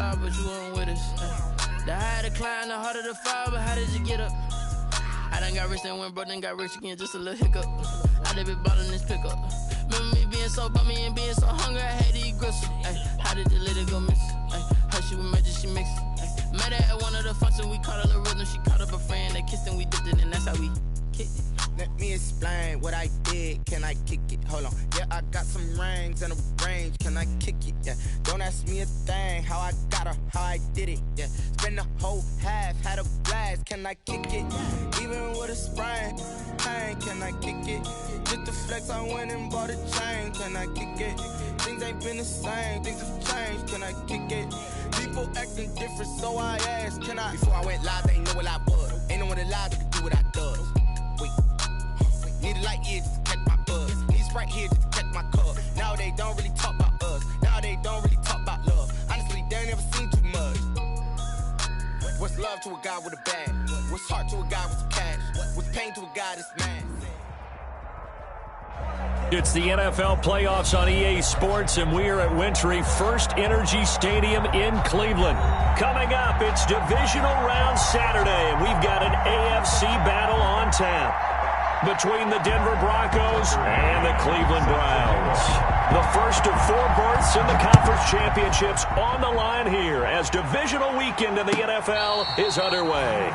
fly, but you weren't with us. The higher the climb, the harder the fall, but how did you get up? I done got rich, then went broke, then got rich again, just a little hiccup. I done been ballin' this pickup. Remember me being so bummy and being so hungry, I had to eat gristle. How did the lady go miss? Her she was magic, she mixed. Met her at one of the functions, we caught a little rhythm. She caught up a friend, they kissed and we dipped it, and that's how we kicked it. Let me explain what I did. Can I kick it? Hold on. Yeah, I got some rings and a range. Can I kick it? Yeah. Don't ask me a thing. How I got her, how I did it. Yeah. Spend the whole half, had a blast. Can I kick it? Even with a sprain, pain. Can I kick it? Just to flex, I went and bought a chain. Can I kick it? Things ain't been the same. Things have changed. Can I kick it? People acting different, so I asked. Can I? Before I went live, they ain't know what I was. Ain't no one alive that could do what I does. Need a light here just to catch my buzz. Need Sprite here just to catch my cup. Now they don't really talk about us. Now they don't really talk about love. Honestly, they ain't never seen too much. What's love to a guy with a bag? What's heart to a guy with some cash? What's pain to a guy that's mad? It's the NFL playoffs on EA Sports, and we are at Wintry First Energy Stadium in Cleveland. Coming up, it's divisional round Saturday, and we've got an AFC battle on tap between the Denver Broncos and the Cleveland Browns. The first of 4 berths in the conference championships on the line here as divisional weekend in the NFL is underway.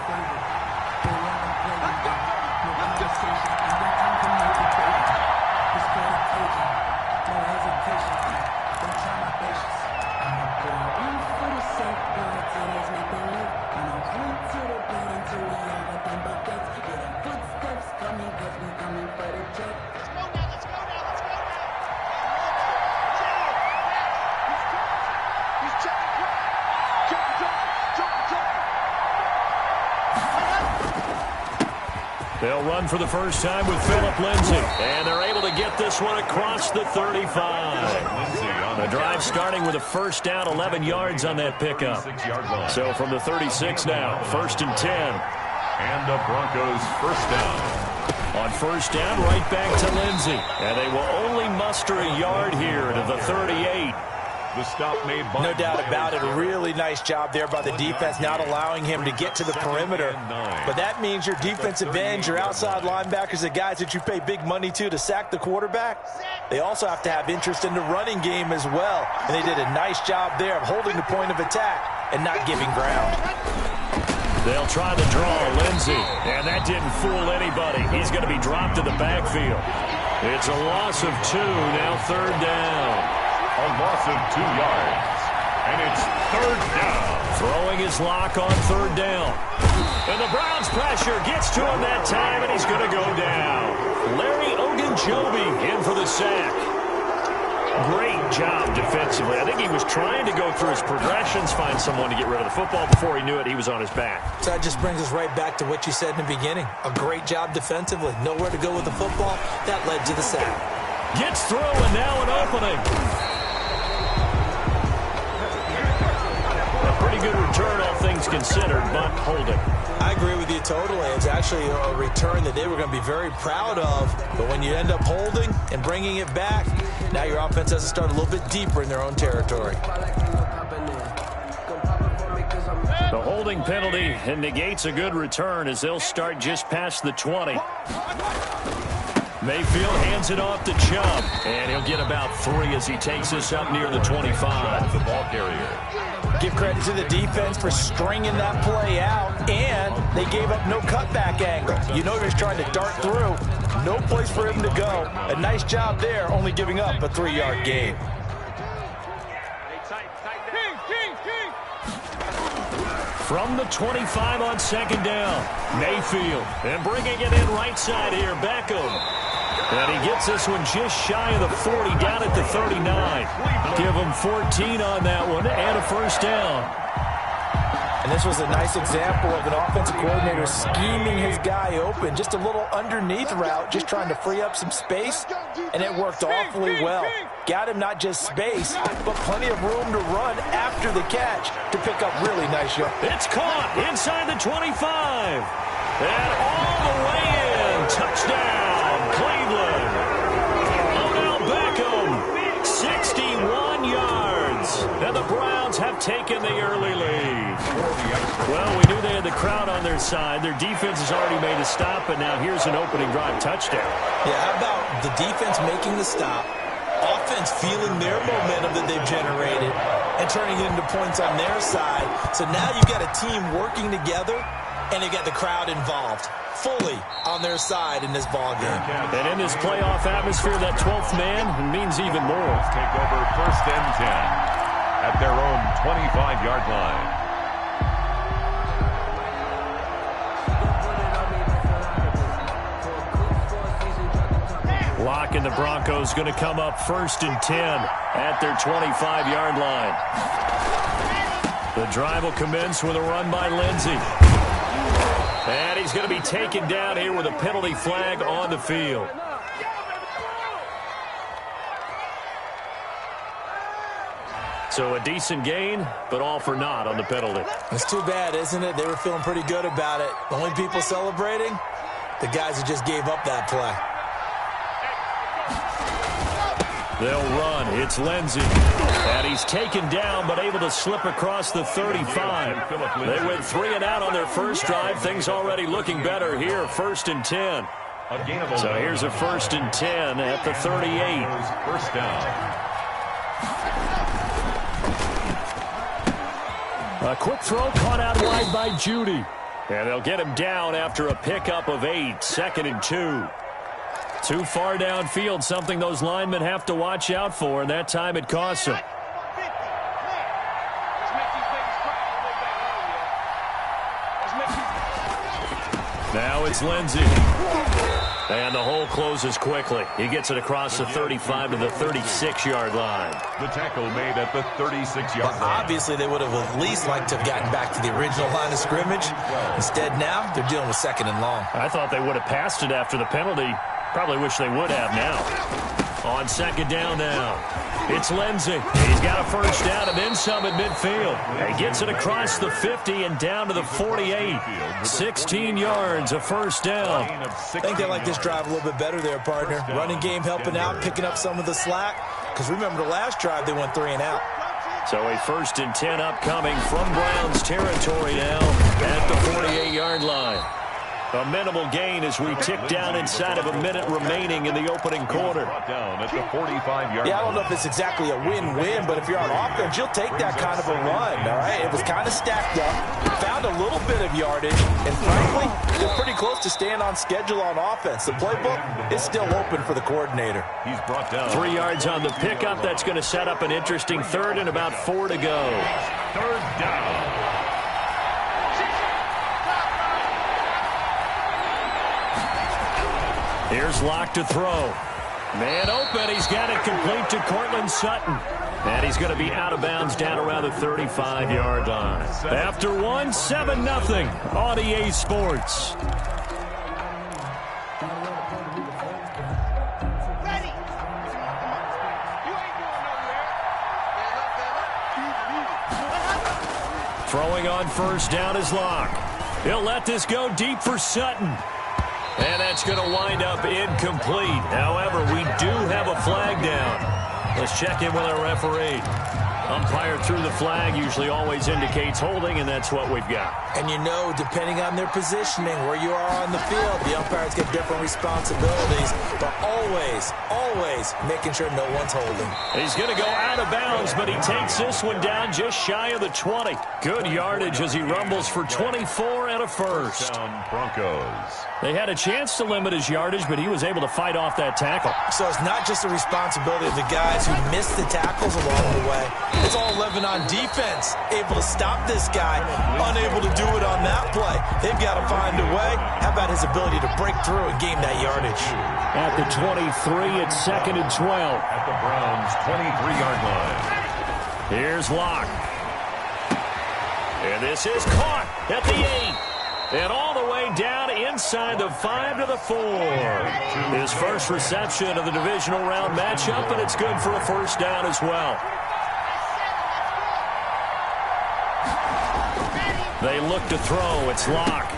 They'll run for the first time with Phillip Lindsay, and they're able to get this one across the 35. The drive starting with a first down, 11 yards on that pickup. So from the 36 now, 1st and 10. And the Broncos first down. On first down, right back to Lindsay. And they will only muster a yard here to the 38. The stop made by no doubt about it. A really nice job there by the defense, not allowing him to get to the perimeter. But that means your defensive ends, your outside linebackers, the guys that you pay big money to sack the quarterback, they also have to have interest in the running game as well. And they did a nice job there of holding the point of attack and not giving ground. They'll try the draw, Lindsay, and that didn't fool anybody. He's going to be dropped to the backfield. It's a loss of 2, now 3rd down. A loss of 2 yards. And it's 3rd down. Throwing his lock on 3rd down. And the Browns pressure gets to him that time, and he's going to go down. Larry Ogunjobi in for the sack. Great job defensively. I think he was trying to go through his progressions, find someone to get rid of the football. Before he knew it, he was on his back. So that just brings us right back to what you said in the beginning. A great job defensively. Nowhere to go with the football. That led to the sack. Gets through, and now an opening. Pretty good return, all things considered, but holding. I agree with you totally. It's actually a return that they were going to be very proud of. But when you end up holding and bringing it back, now your offense has to start a little bit deeper in their own territory. The holding penalty negates a good return as they'll start just past the 20. Mayfield hands it off to Chubb, and he'll get about 3 as he takes this up near the 25. The ball carrier. Give credit to the defense for stringing that play out, and they gave up no cutback angle. You know he's trying to dart through. No place for him to go. A nice job there, only giving up a 3-yard gain. From the 25 on 2nd down, Mayfield, and bringing it in right side here, Beckham. And he gets this one just shy of the 40, down at the 39. Give him 14 on that one, and a first down. And this was a nice example of an offensive coordinator scheming his guy open. Just a little underneath route, just trying to free up some space, and it worked awfully well. Got him not just space, but plenty of room to run after the catch to pick up really nice yards. It's caught inside the 25. And all the way in. Touchdown, Cleveland. Odell Beckham, 61 yards. And the Browns have taken the early lead. Well, we knew they had the crowd on their side. Their defense has already made a stop, and now here's an opening drive touchdown. Yeah, how about the defense making the stop, offense feeling their momentum that they've generated, and turning it into points on their side. So now you've got a team working together, and they got the crowd involved fully on their side in this ballgame. And in this playoff atmosphere, that 12th man means even more. Take over 1st and 10 at their own 25-yard line. Locke and the Broncos going to come up 1st and 10 at their 25-yard line. The drive will commence with a run by Lindsey. And he's going to be taken down here with a penalty flag on the field. So a decent gain, but all for naught on the penalty. It's too bad, isn't it? They were feeling pretty good about it. The only people celebrating, the guys who just gave up that play. They'll run. It's Lindsey. And he's taken down, but able to slip across the 35. They went 3 and out on their first drive. Things already looking better here. 1st and 10. So here's a 1st and 10 at the 38. First down. A quick throw caught out wide by Judy. And they'll get him down after a pickup of 8. 2nd and 2. Too far downfield, something those linemen have to watch out for, and that time it costs them. Now it's Lindsey. And the hole closes quickly. He gets it across the 35 to the 36-yard line. The tackle made at the 36-yard line. Obviously, they would have at least liked to have gotten back to the original line of scrimmage. Instead, now they're dealing with 2nd and long. I thought they would have passed it after the penalty. Probably wish they would have now. On 2nd down now. It's Lindsey. He's got a first down and then some at midfield. He gets it across the 50 and down to the 48. 16 yards, a first down. I think they like this drive a little bit better there, partner. Running game helping out, picking up some of the slack. Because remember the last drive, they went 3 and out. So a 1st and 10 upcoming from Browns territory now at the 48-yard line. A minimal gain as we tick down inside of a minute remaining in the opening quarter. Down at the 45-yard Yeah, I don't know if it's exactly a win-win, but if you're on offense, you'll take that kind of a run, all right? It was kind of stacked up, found a little bit of yardage, and frankly, they're pretty close to staying on schedule on offense. The playbook is still open for the coordinator. He's brought down 3 yards on the pickup. That's going to set up an interesting 3rd and about 4 to go. 3rd down. Here's Locke to throw. Man open. He's got it complete to Cortland Sutton. And he's going to be out of bounds down around the 35-yard line. After 1, 7-0 on EA Sports. Throwing on 1st down is Locke. He'll let this go deep for Sutton. And that's going to wind up incomplete. However, we do have a flag down. Let's check in with our referee. Umpire threw the flag, usually always indicates holding, and that's what we've got. And you know, depending on their positioning, where you are on the field, the umpires get different responsibilities, but always, always making sure no one's holding. He's going to go out of bounds, but he takes this one down just shy of the 20. Good yardage as he rumbles for 24 and a first. Down Broncos. They had a chance to limit his yardage, but he was able to fight off that tackle. So it's not just the responsibility of the guys who missed the tackles along the way. It's all living on defense. Able to stop this guy, unable to do it on that play. They've got to find a way. How about his ability to break through and gain that yardage? At the 23, it's 2nd and 12. At the Browns' 23-yard line. Here's Locke. And this is caught at the 8. And all the way down inside the 5 to the 4. His first reception of the divisional round matchup, and it's good for a first down as well. They look to throw. It's Locke.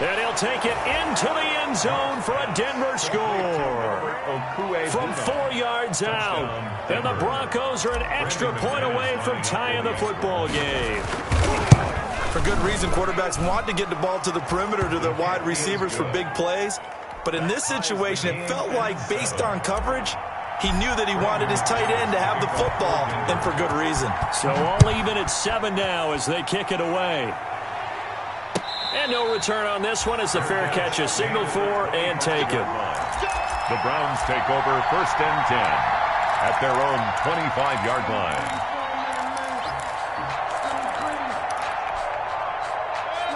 And he'll take it into the end zone for a Denver score. From 4 yards out. And the Broncos are an extra point away from tying the football game. For good reason, quarterbacks want to get the ball to the perimeter to their wide receivers for big plays. But in this situation, it felt like, based on coverage, he knew that he wanted his tight end to have the football, and for good reason. So all even at 7 now as they kick it away. And no return on this one as the fair catch is signaled for and taken. The Browns take over 1st and 10 at their own 25-yard line.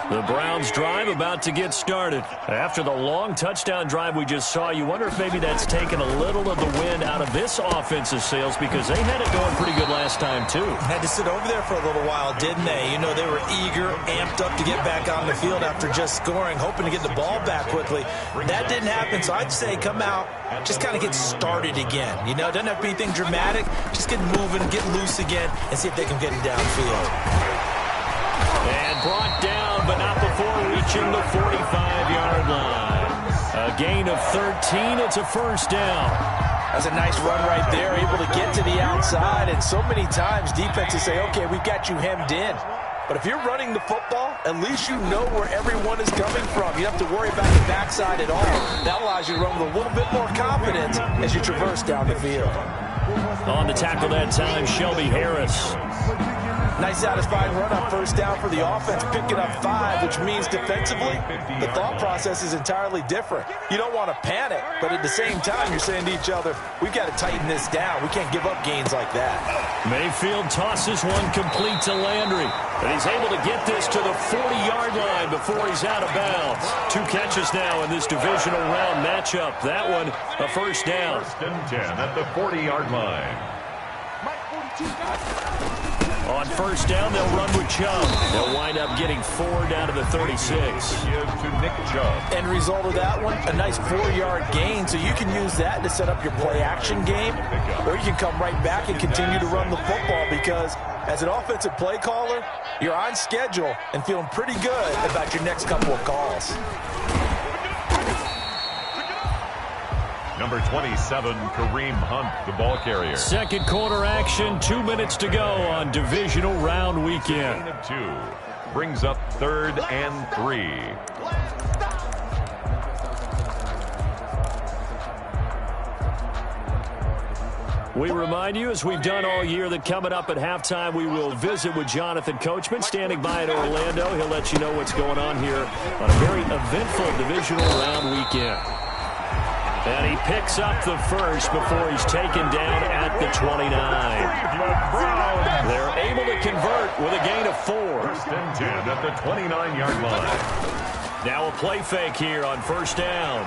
The Browns drive about to get started. After the long touchdown drive we just saw, you wonder if maybe that's taken a little of the wind out of this offensive sails because they had it going pretty good last time too. Had to sit over there for a little while, didn't they? You know, they were eager, amped up to get back on the field after just scoring, hoping to get the ball back quickly. That didn't happen, so I'd say come out, just kind of get started again. You know, doesn't have to be anything dramatic. Just get moving, get loose again, and see if they can get it downfield. And brought down, but not before reaching the 45-yard line. A gain of 13. It's a first down. That's a nice run right there, able to get to the outside. And so many times defenses say, okay, we've got you hemmed in. But if you're running the football, at least you know where everyone is coming from. You don't have to worry about the backside at all. That allows you to run with a little bit more confidence as you traverse down the field. On the tackle that time, Shelby Harris. Nice satisfying run on first down for the offense, picking up 5, which means defensively, the thought process is entirely different. You don't want to panic, but at the same time, you're saying to each other, we've got to tighten this down. We can't give up gains like that. Mayfield tosses one complete to Landry, and he's able to get this to the 40-yard line before he's out of bounds. 2 catches now in this divisional round matchup. That one, a first down. 1st and 10 at the 40-yard line. On first down, they'll run with Chubb. They'll wind up getting 4 down to the 36. To Nick Chubb. End result of that one, a nice 4-yard gain, so you can use that to set up your play-action game, or you can come right back and continue to run the football because as an offensive play caller, you're on schedule and feeling pretty good about your next couple of calls. Number 27, Kareem Hunt, the ball carrier. Second quarter action, 2 minutes to go on divisional round weekend. Gain of 2 brings up 3rd and 3. We remind you, as we've done all year, that coming up at halftime, we will visit with Jonathan Coachman, standing by in Orlando. He'll let you know what's going on here on a very eventful divisional round weekend. And he picks up the first before he's taken down at the 29. They're able to convert with a gain of 4. 1st and 10 at the 29-yard line. Now a play fake here on first down.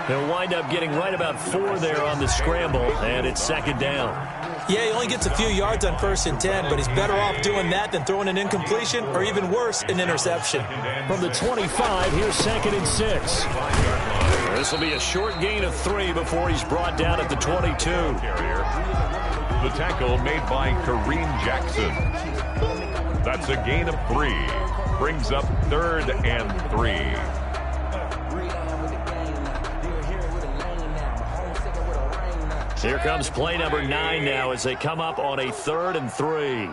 He'll wind up getting right about 4 there on the scramble, and it's second down. Yeah, he only gets a few yards on 1st and 10, but he's better off doing that than throwing an incompletion or even worse, an interception. From the 25, here's 2nd and 6. This will be a short gain of 3 before he's brought down at the 22. The tackle made by Kareem Jackson. That's a gain of 3. Brings up 3rd and 3. Here comes play number 9 now as they come up on a 3rd and 3.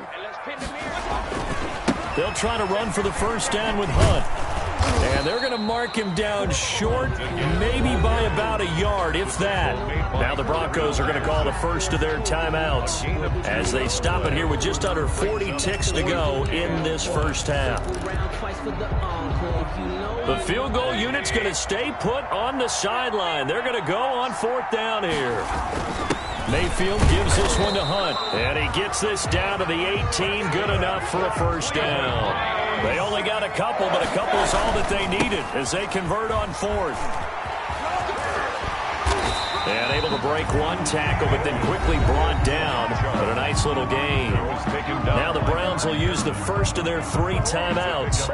They'll try to run for the first down with Hunt. And they're going to mark him down short, maybe by about a yard, if that. Now the Broncos are going to call the first of their timeouts as they stop it here with just under 40 ticks to go in this first half. The field goal unit's going to stay put on the sideline. They're going to go on 4th down here. Mayfield gives this one to Hunt, and he gets this down to the 18, good enough for a first down. They only got a couple, but a couple is all that they needed as they convert on 4th. And able to break one tackle, but then quickly brought down. But a nice little gain. Now the Browns will use the first of their 3 timeouts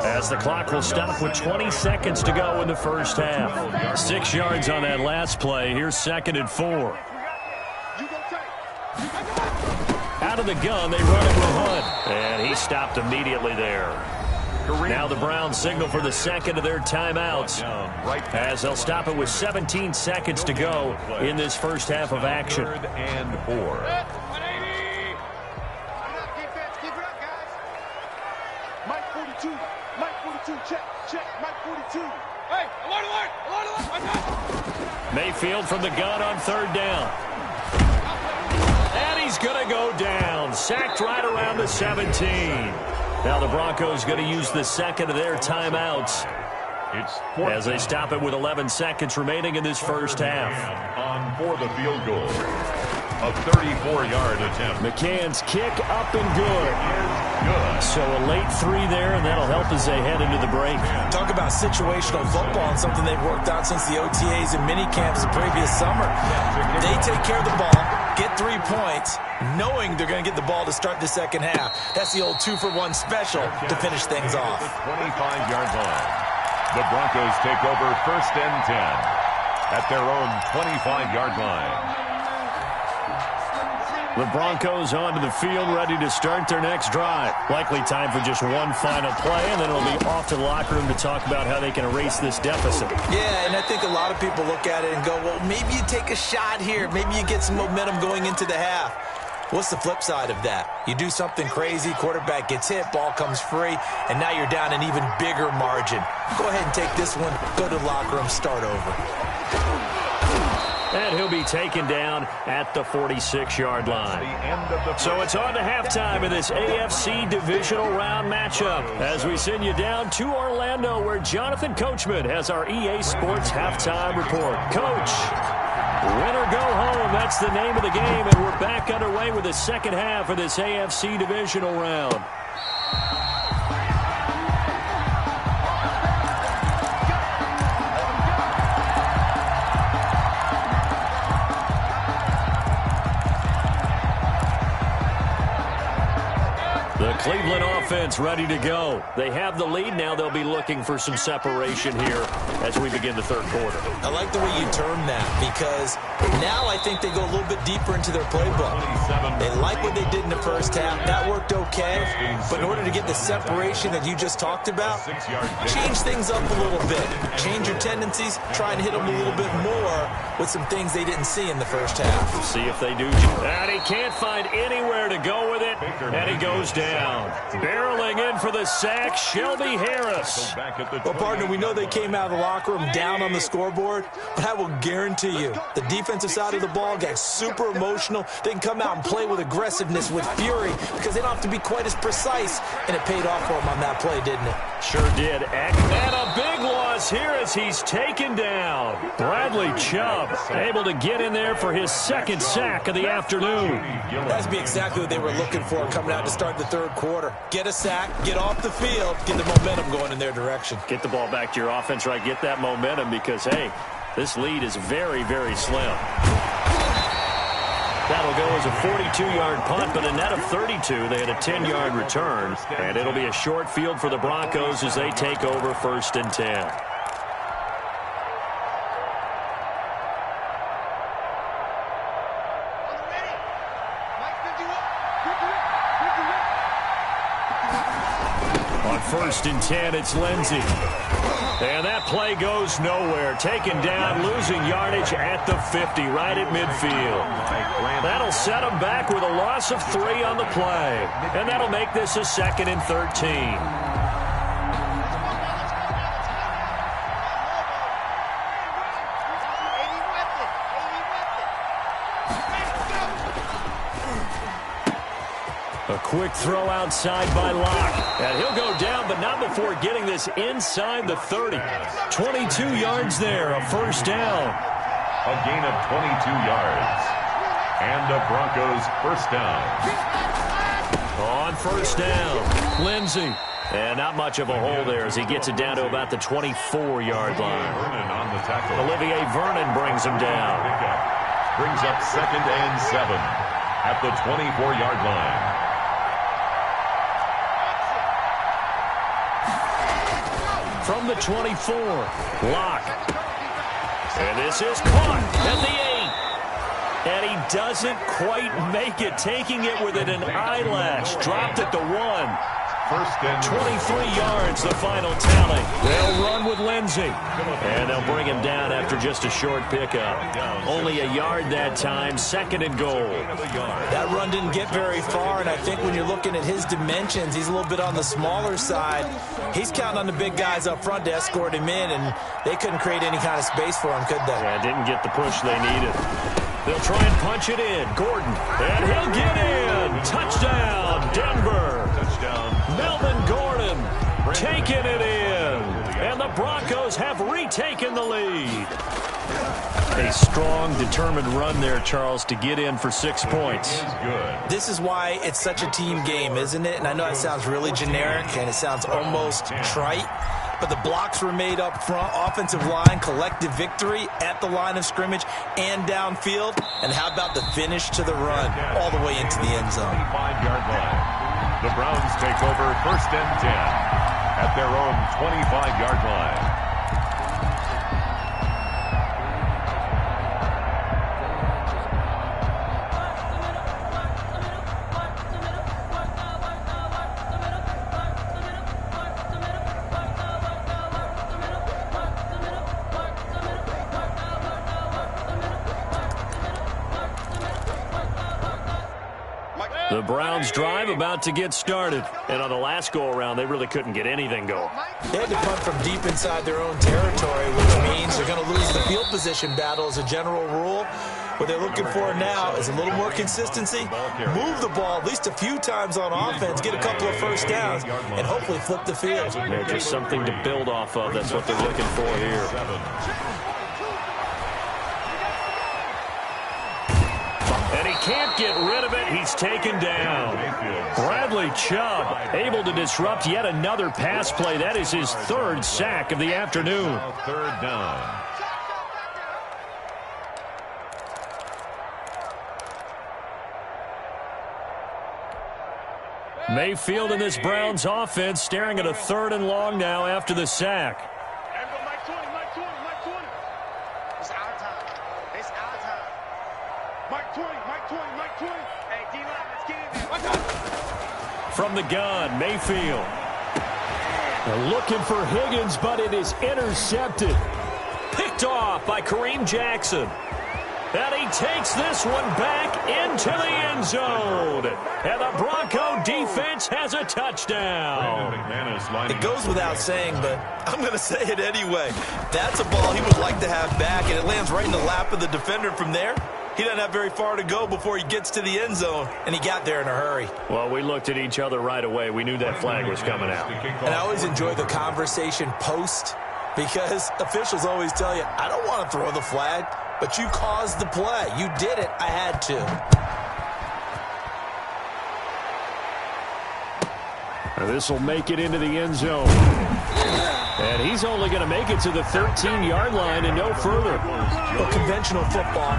as the clock will stop with 20 seconds to go in the first half. 6 yards on that last play. Here's 2nd and 4. Out of the gun, they run it with Hunt. And he stopped immediately there. Now the Browns signal for the second of their timeouts as they'll stop it with 17 seconds to go in this first half of action. 3rd and 4. Mike 42, Mike 42, check, Mike 42. Hey, alert. Mayfield from the gun on 3rd down. And he's going to go down. Sacked right around the 17. Now the Broncos going to use the second of their timeouts as they stop it with 11 seconds remaining in this first half. On for the field goal. A 34-yard attempt. McCann's kick up and good. So a late 3 there, and that'll help as they head into the break. Talk about situational football and something they've worked out since the OTAs and mini camps the previous summer. They take care of the ball, get 3 points, knowing they're going to get the ball to start the second half. That's the old 2-for-1 special to finish things off. 25-yard line. The Broncos take over 1st and 10 at their own 25-yard line. The Broncos onto the field, ready to start their next drive. Likely time for just one final play, and then it'll be off to the locker room to talk about how they can erase this deficit. Yeah, and I think a lot of people look at it and go, well, maybe you take a shot here. Maybe you get some momentum going into the half. What's the flip side of that? You do something crazy, quarterback gets hit, ball comes free, and now you're down an even bigger margin. Go ahead and take this one, go to the locker room, start over. And he'll be taken down at the 46-yard line. So it's on to halftime in this AFC divisional round matchup as we send you down to Orlando where Jonathan Coachman has our EA Sports halftime report. Coach, win or go home, that's the name of the game, and we're back underway with the second half of this AFC divisional round. Cleveland offense ready to go. They have the lead. Now they'll be looking for some separation here as we begin the third quarter. I like the way you term that because now I think they go a little bit deeper into their playbook. They like what they did in the first half. That worked okay. But in order to get the separation that you just talked about, change things up a little bit. Change your tendencies. Try and hit them a little bit more with some things they didn't see in the first half. We'll see if they do. And he can't find anywhere to go with it. And he goes down. Barreling in for the sack, Shelby Harris. Well, partner, we know they came out of the locker room down on the scoreboard, but I will guarantee you the defensive side of the ball got super emotional. They can come out and play with aggressiveness, with fury, because they don't have to be quite as precise, and it paid off for them on that play, didn't it? Sure did. And a big loss here as he's taken down. Bradley Chubb able to get in there for his second sack of the afternoon. That's be exactly what they were looking for coming out to start the third quarter. Get a sack, get off the field, get the momentum going in their direction. Get the ball back to your offense, right? Get that momentum because, hey, this lead is very, very slim. That'll go as a 42-yard punt, but a net of 32. They had a 10-yard return, and it'll be a short field for the Broncos as they take over 1st and 10. On 1st and 10, it's Lindsey. And that play goes nowhere. Taken down, losing yardage at the 50, right at midfield. That'll set them back with a loss of 3 on the play. And that'll make this a 2nd and 13. A quick throw outside by Locke. And he'll go down, but not before getting this inside the 30. 22 yards there, a 1st down. A gain of 22 yards. And the Broncos 1st down. On 1st down, Lindsey. And not much of a hole there as he gets it down to about the 24-yard line. Vernon on the tackle. Olivier Vernon brings him down. Brings up 2nd and 7 at the 24-yard line. From the 24, Locke. And this is caught at the 8. And he doesn't quite make it, taking it with an eyelash. Dropped at the 1. First and 23 yards, the final tally. They'll run with Lindsey. And they'll bring him down after just a short pickup. Only a yard that time, second and goal. That run didn't get very far, and I think when you're looking at his dimensions, he's a little bit on the smaller side. He's counting on the big guys up front to escort him in, and they couldn't create any kind of space for him, could they? Yeah, didn't get the push they needed. They'll try and punch it in. Gordon, and he'll get in. Touchdown, Denver. touchdown. Melvin Gordon taking it in. And the Broncos have retaken the lead. A strong, determined run there, Charles, to get in for 6 points. This is why it's such a team game, isn't it? And I know it sounds really generic and it sounds almost trite, but the blocks were made up front, offensive line, collective victory at the line of scrimmage and downfield. And how about the finish to the run all the way into the end zone? 25-yard line. The Browns take over first and 10 at their own 25-yard line. The Browns drive about to get started. And on the last go-around, they really couldn't get anything going. They had to punt from deep inside their own territory, which means they're going to lose the field position battle as a general rule. What they're looking for now is a little more consistency, move the ball at least a few times on offense, get a couple of first downs, and hopefully flip the field. Yeah, just something to build off of. That's what they're looking for here. And he can't get rid of it. He's taken down. Bradley Chubb able to disrupt yet another pass play. That is his third sack of the afternoon. Third down. Mayfield in this Browns offense staring at a 3rd and long now after the sack. From the gun, Mayfield. They're looking for Higgins, but it is intercepted. Picked off by Kareem Jackson. And he takes this one back into the end zone. And the Bronco defense has a touchdown. It goes without saying, but I'm going to say it anyway. That's a ball he would like to have back, and it lands right in the lap of the defender from there. He doesn't have very far to go before he gets to the end zone, and he got there in a hurry. Well, we looked at each other right away. We knew that flag was coming out. And I always enjoy the conversation post, because officials always tell you, I don't want to throw the flag, but you caused the play. You did it. I had to. This will make it into the end zone. And he's only going to make it to the 13-yard line and no further. Well, conventional football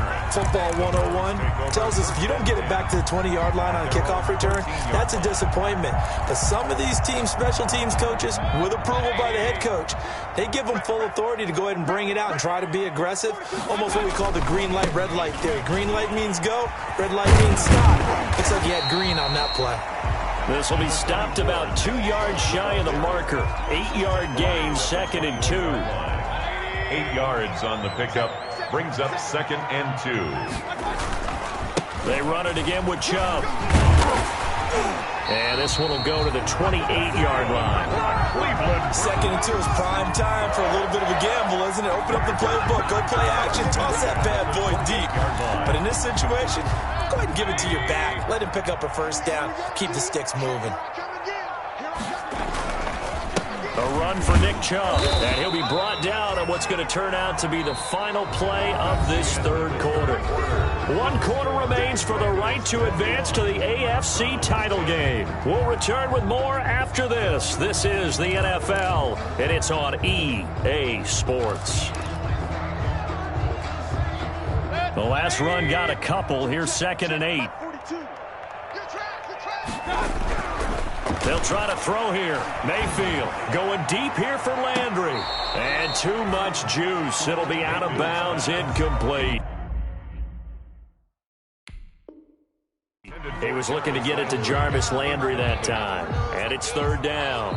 101, tells us if you don't get it back to the 20-yard line on a kickoff return, that's a disappointment. But some of these team special teams coaches, with approval by the head coach, they give them full authority to go ahead and bring it out and try to be aggressive. Almost what we call the green light, red light theory. Green light means go, red light means stop. Looks like he had green on that play. This will be stopped about 2 yards shy of the marker. 8-yard gain, 2nd and 2. 8 yards on the pickup. Brings up 2nd and 2. They run it again with Chubb. And this one will go to the 28-yard line. Cleveland. 2nd and 2 is prime time for a little bit of a gamble, isn't it? Open up the playbook, go play action, toss that bad boy deep. But in this situation, go ahead and give it to your back. Let him pick up a first down. Keep the sticks moving. A run for Nick Chubb. And he'll be brought down on what's going to turn out to be the final play of this third quarter. 1 quarter remains for the right to advance to the AFC title game. We'll return with more after this. This is the NFL, and it's on EA Sports. The last run got a couple. Here's 2nd and 8. They'll try to throw here. Mayfield going deep here for Landry. And too much juice. It'll be out of bounds, incomplete. He was looking to get it to Jarvis Landry that time. And it's third down.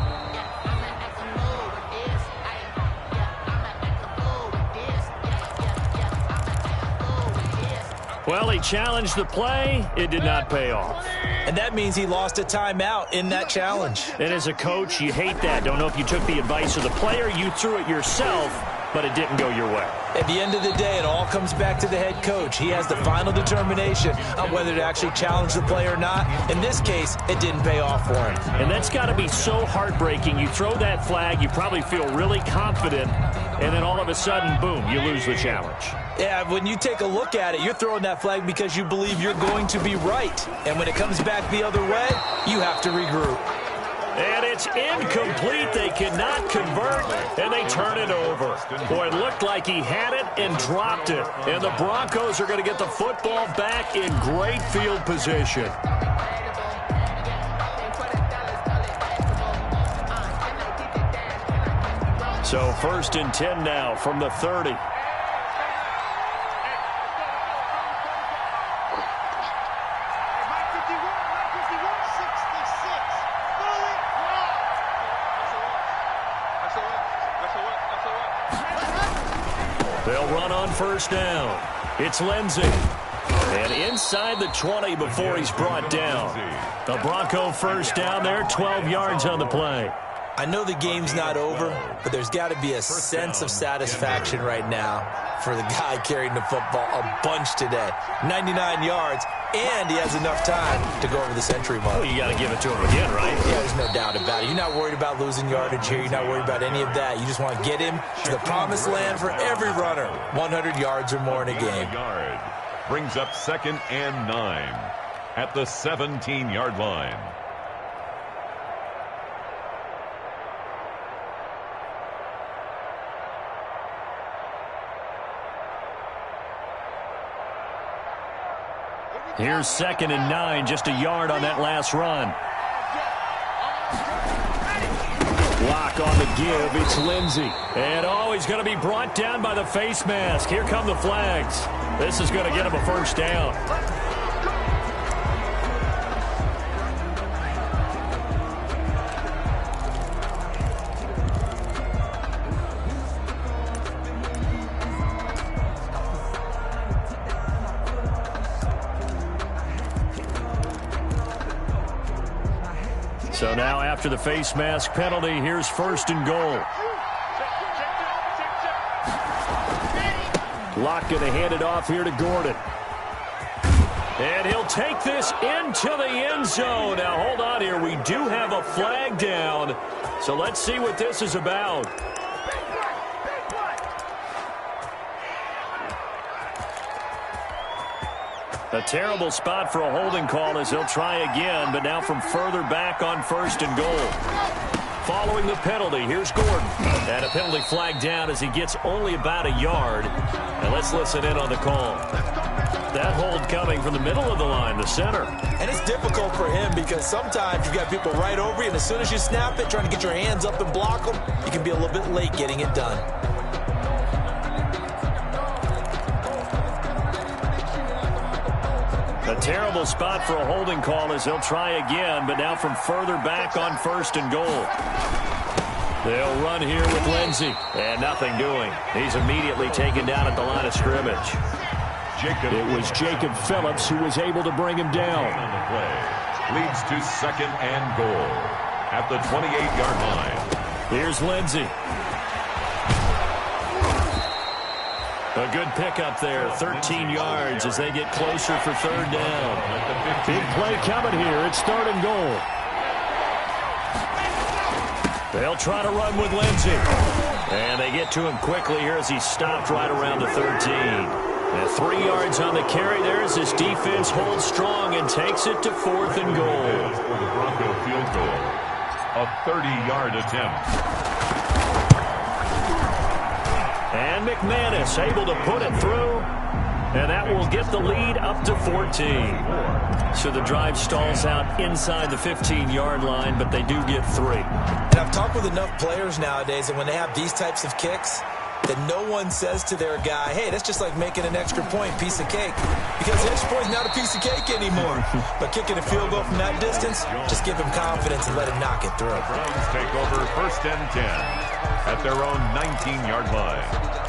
Well, he challenged the play. It did not pay off. And that means he lost a timeout in that challenge. And as a coach, you hate that. Don't know if you took the advice of the player, you threw it yourself, but it didn't go your way. At the end of the day, it all comes back to the head coach. He has the final determination on whether to actually challenge the play or not. In this case, it didn't pay off for him. And that's got to be so heartbreaking. You throw that flag, you probably feel really confident, and then all of a sudden, boom, you lose the challenge. Yeah, when you take a look at it, you're throwing that flag because you believe you're going to be right. And when it comes back the other way, you have to regroup. And it's incomplete. They cannot convert, and they turn it over. Boy, it looked like he had it and dropped it. And the Broncos are going to get the football back in great field position. So 1st and 10 now from the 30. They'll run on 1st down. It's Lindsey. And inside the 20 before he's brought down. The Bronco 1st down there, 12 yards on the play. I know the game's not over, but there's got to be a sense of satisfaction right now for the guy carrying the football a bunch today. 99 yards, and he has enough time to go over the century mark. Well, you got to give it to him again, right? Yeah, there's no doubt about it. You're not worried about losing yardage here. You're not worried about any of that. You just want to get him to the promised land for every runner. 100 yards or more in a game. Brings up 2nd and 9 at the 17-yard line. Here's 2nd and 9, just a yard on that last run. Block on the give, it's Lindsey. And he's going to be brought down by the face mask. Here come the flags. This is going to get him a 1st down. So now after the face mask penalty, here's 1st and goal. Locke going to hand it off here to Gordon. And he'll take this into the end zone. Now hold on here. We do have a flag down. So let's see what this is about. A terrible spot for a holding call as he'll try again, but now from further back on 1st and goal. Following the penalty, here's Gordon. And a penalty flag down as he gets only about a yard. And let's listen in on the call. That hold coming from the middle of the line, the center. And it's difficult for him because sometimes you've got people right over you, and as soon as you snap it, trying to get your hands up and block them, you can be a little bit late getting it done. A terrible spot for a holding call as he'll try again, but now from further back on 1st and goal. They'll run here with Lindsey, and nothing doing. He's immediately taken down at the line of scrimmage. It was Jacob Phillips who was able to bring him down. On the play. Leads to 2nd and goal at the 28-yard line. Here's Lindsey. A good pickup there, 13 yards as they get closer for 3rd down. Big play coming here. It's 3rd and goal. They'll try to run with Lindsey. And they get to him quickly here as he's stopped right around the 13. And 3 yards on the carry there as this defense holds strong and takes it to 4th and goal. For the Bronco field goal, a 30-yard attempt. And McManus able to put it through, and that will get the lead up to 14. So the drive stalls out inside the 15-yard line, but they do get 3. And I've talked with enough players nowadays, and when they have these types of kicks, that no one says to their guy, hey, that's just like making an extra point, piece of cake. Because the extra point is not a piece of cake anymore. But kicking a field goal from that distance, just give him confidence and let him knock it through. The Browns take over 1st and 10 at their own 19-yard line.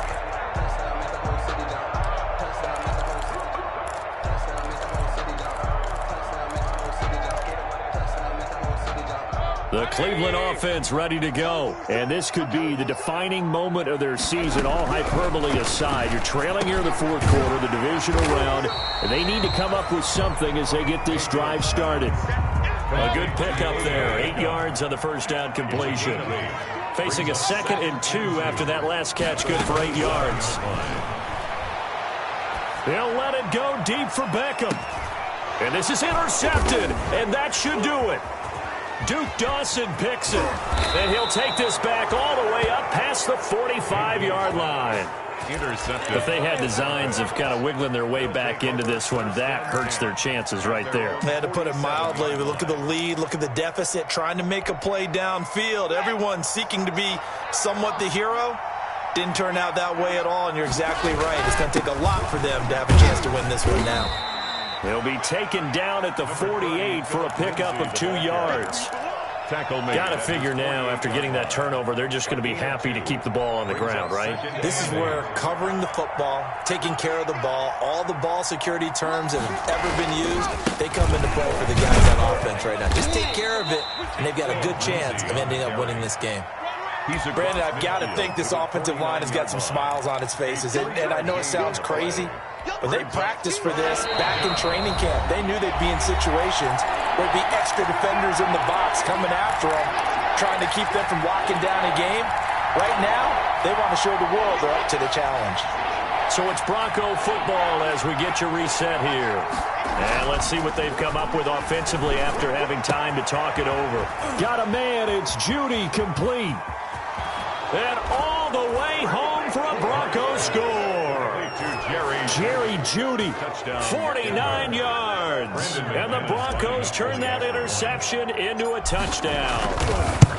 The Cleveland offense ready to go. And this could be the defining moment of their season, all hyperbole aside. You're trailing here in the fourth quarter, the divisional round, and they need to come up with something as they get this drive started. A good pickup there, 8 yards on the first down completion. Facing a 2nd and 2 after that last catch, good for 8 yards. They'll let it go deep for Beckham. And this is intercepted, and that should do it. Duke Dawson picks it, and he'll take this back all the way up past the 45-yard line. Intercepted. If they had designs of kind of wiggling their way back into this one, that hurts their chances right there. They had to put it mildly. We look at the lead, look at the deficit, trying to make a play downfield. Everyone seeking to be somewhat the hero. Didn't turn out that way at all, and you're exactly right. It's going to take a lot for them to have a chance to win this one now. They'll be taken down at the 48 for a pickup of 2 yards. Got to figure now, after getting that turnover, they're just going to be happy to keep the ball on the ground, right? This is where covering the football, taking care of the ball, all the ball security terms that have ever been used, they come into play for the guys on offense right now. Just take care of it, and they've got a good chance of ending up winning this game. Brandon, I've got to think this offensive line has got some smiles on its faces, and I know it sounds crazy, but they practiced for this back in training camp. They knew they'd be in situations where there'd be extra defenders in the box coming after them, trying to keep them from locking down a game. Right now, they want to show the world they're up to the challenge. So it's Bronco football as we get you reset here. And let's see what they've come up with offensively after having time to talk it over. Got a man, it's Judy, complete. And all the way home for a Broncos score. Jerry Judy, 49 yards. And the Broncos turn that interception into a touchdown.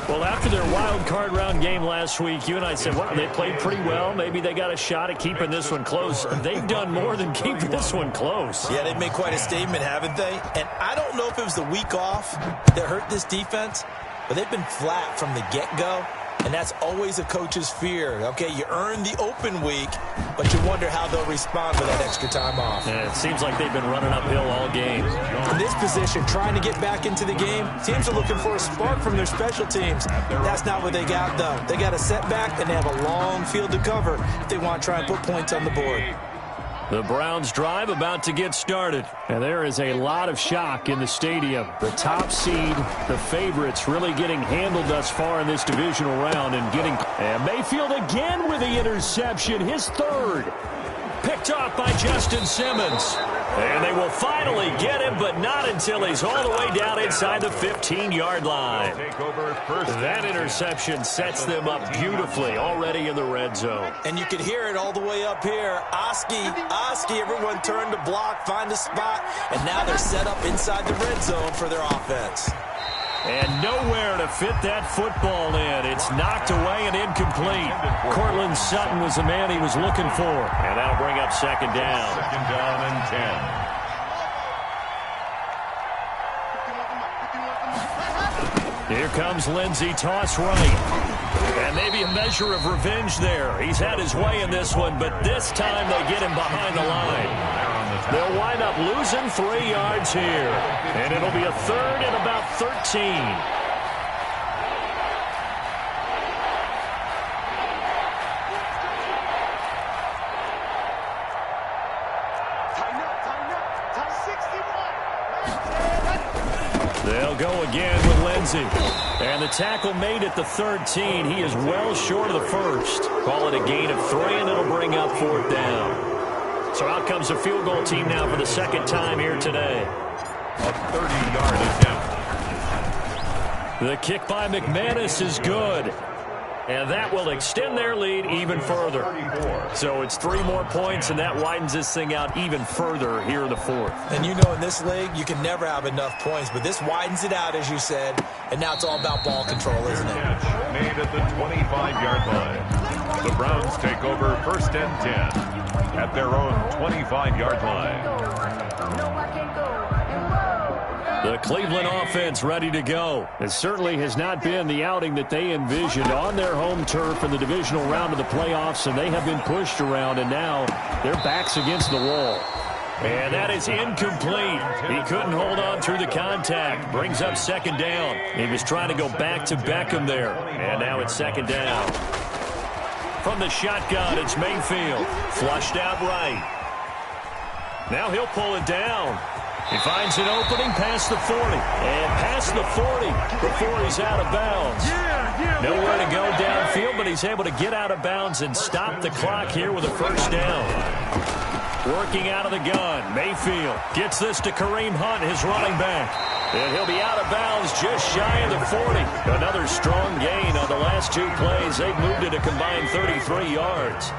Well, after their wild card round game last week, you and I said, well, they played pretty well. Maybe they got a shot at keeping this one close. They've done more than keep this one close. Yeah, they've made quite a statement, haven't they? And I don't know if it was the week off that hurt this defense, but they've been flat from the get-go. And that's always a coach's fear. Okay, you earn the open week, but you wonder how they'll respond with that extra time off. And it seems like they've been running uphill all game. In this position, trying to get back into the game, teams are looking for a spark from their special teams. That's not what they got, though. They got a setback, and they have a long field to cover if they want to try and put points on the board. The Browns drive about to get started. And there is a lot of shock in the stadium. The top seed, the favorites, really getting handled thus far in this divisional round and Mayfield again with the interception, his third. Picked off by Justin Simmons. And they will finally get him, but not until he's all the way down inside the 15-yard line. That interception sets them up beautifully already in the red zone. And you can hear it all the way up here. Oski, everyone turned to block, find a spot, and now they're set up inside the red zone for their offense. And nowhere to fit that football in. It's knocked away and incomplete. Cortland Sutton was the man he was looking for. And that'll bring up second down. Second down and 10. Here comes Lindsey, toss right. And maybe a measure of revenge there. He's had his way in this one, but this time they get him behind the line. They'll wind up losing 3 yards here. And it'll be a third and about 13. They'll go again with Lindsey. And the tackle made at the 13. He is well short of the first. Call it a gain of 3, and it'll bring up fourth down. So out comes the field goal team now for the second time here today. A 30-yard attempt. The kick by McManus is good. And that will extend their lead even further. So it's 3 more points, and that widens this thing out even further here in the fourth. And you know in this league, you can never have enough points, but this widens it out, as you said, and now it's all about ball control, isn't it? Made at the 25-yard line. The Browns take over 1st and 10 at their own 25-yard line. The Cleveland offense ready to go. It certainly has not been the outing that they envisioned on their home turf in the divisional round of the playoffs, and they have been pushed around, and now their backs against the wall. And that is incomplete. He couldn't hold on through the contact. Brings up 2nd down. He was trying to go back to Beckham there, and now it's 2nd down. From the shotgun, it's Mayfield. Flushed out right. Now he'll pull it down. He finds an opening past the 40. And past the 40 before he's out of bounds. Nowhere to go downfield, but he's able to get out of bounds and stop the clock here with a 1st down. Working out of the gun, Mayfield gets this to Kareem Hunt, his running back. And he'll be out of bounds just shy of the 40. Another strong gain on the last 2 plays. They've moved it a combined 33 yards.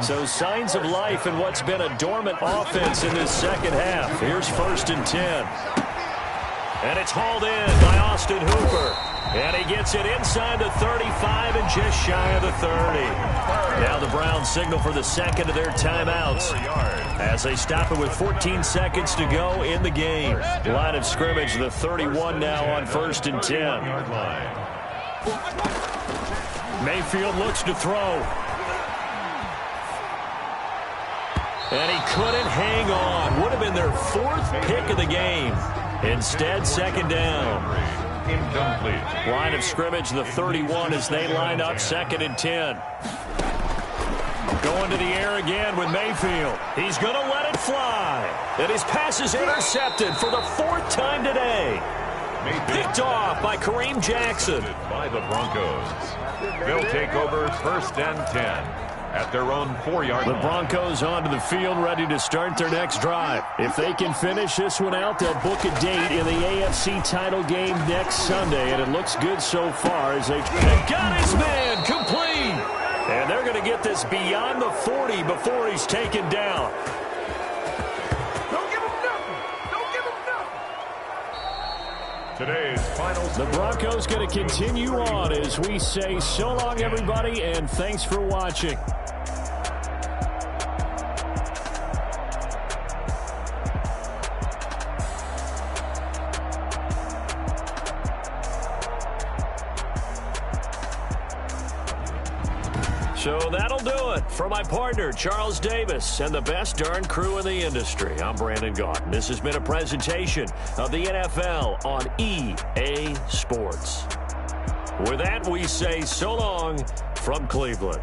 So signs of life in what's been a dormant offense in this second half. Here's 1st and 10. And it's hauled in by Austin Hooper. And he gets it inside the 35 and just shy of the 30. Now the Browns signal for the 2nd of their timeouts as they stop it with 14 seconds to go in the game. Line of scrimmage, the 31 now on 1st and 10. Mayfield looks to throw. And he couldn't hang on. Would have been their 4th pick of the game. Instead, 2nd down. Incomplete. Line of scrimmage, the 31 as they line up 2nd and 10. Going to the air again with Mayfield. He's going to let it fly. And his pass is intercepted for the 4th time today. Picked off by Kareem Jackson. By the Broncos. They'll take over 1st and 10 at their own 4-yard line. The Broncos onto the field, ready to start their next drive. If they can finish this one out, they'll book a date in the AFC title game next Sunday, and it looks good so far as they've got his man complete. And they're going to get this beyond the 40 before he's taken down. Don't give him nothing. Don't give him nothing. Today's final The Broncos going to continue on as we say so long, everybody, and thanks for watching. So that'll do it for my partner, Charles Davis, and the best darn crew in the industry. I'm Brandon Gaudin. This has been a presentation of the NFL on EA Sports. With that, we say so long from Cleveland.